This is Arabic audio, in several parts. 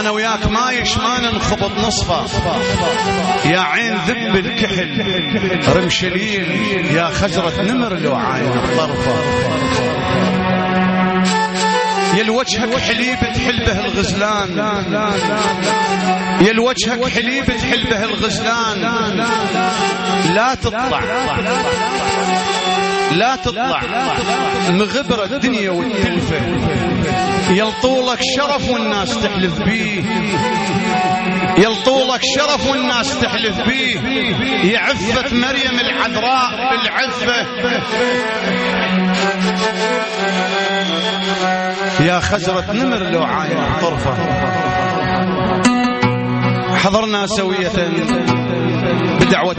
أنا وياك مايش ما ننخبط نصفه، يا عين ذب الكحل رمشليل، يا خزرة نمر لو عاين طرفه، يا الوجهك حليب تحل به الغزلان، يا الوجهك حليب تحل به الغزلان، لا تطلع لا تطلع مغبرة الدنيا والتلفة، يلطولك شرف والناس تحلف بيه، يلطولك شرف والناس تحلف بيه، يا عفة مريم العذراء بالعفة، يا خزرة نمر لو عاين طرفة. حضرنا سوية بدعوة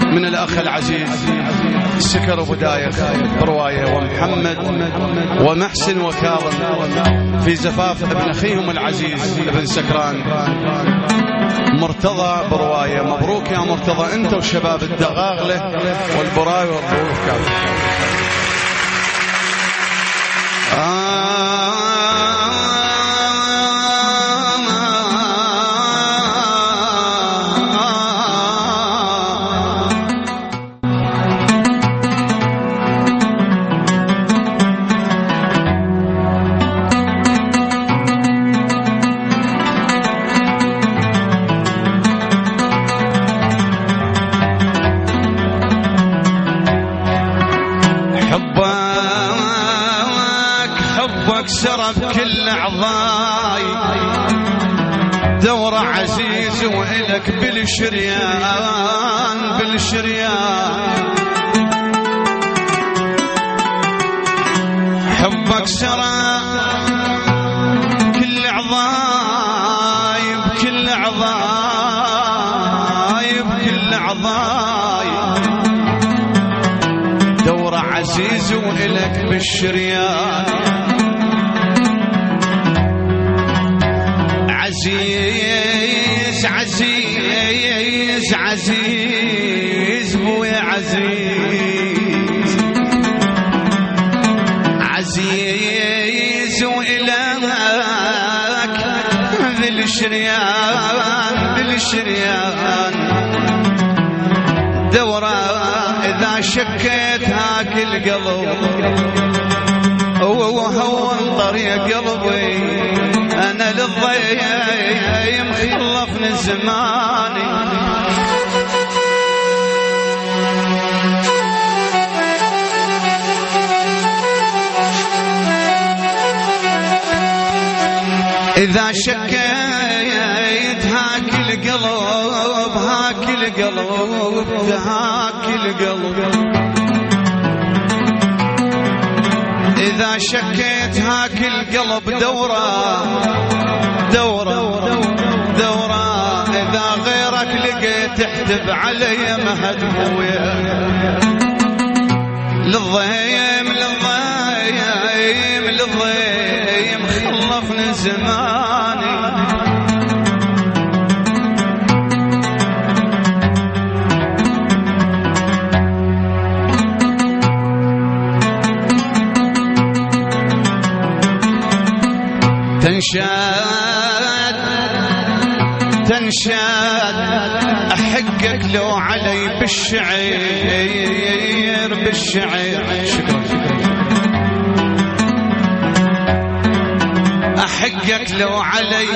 من الأخ العزيز سكر أبو دايخ برواية ومحمد ومحسن وكاظم في زفاف ابن أخيهم العزيز ابن سكران مرتضى برواية. مبروك يا مرتضى أنت وشباب الدغاغلة والبراوي والضيوف كافة. سرب كل أعضاي دور عزيز وإلك بالشريان بالشريان، حبك سرب كل أعضاي بكل أعضاي بكل أعضاي، دور عزيز وإلك بالشريان، عزيز عزيز عزيز بويا عزيز عزيز وإلهك بالشريان بالشريان، دورة إذا شكيت هاك القلب وهون طريق قلبي، أنا للضيم خلفني زماني، إذا شكيت هاك القلب هاك القلب هاك القلب، إذا شكيت هاك القلب دورة دورة دورة، إذا غيرك لقيت احتب علي مهد بويا، للضيم للضيم للضيم خلفني زماني، تنشاد تنشاد أحقك لو علي بالشعير بالشعير، شكرا أحقك لو علي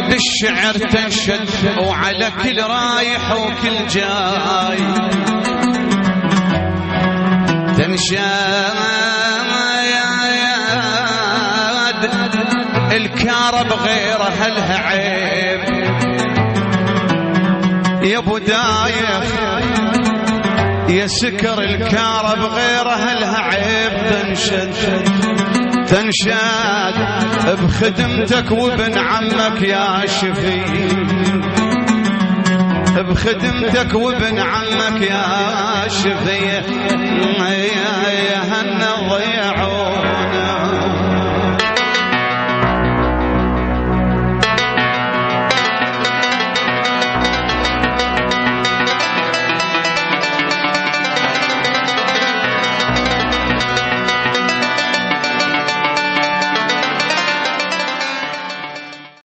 بالشعر تنشد، وعلى كل رايح وكل جاي تنشاد الكارب غيره هلها عيب، يا ابو دايخ يا سكر الكارب غيره هلها عيب، تنشد تنشاد بخدمتك وابن عمك يا شفي، بخدمتك وابن عمك يا شفي، يا هن ضيع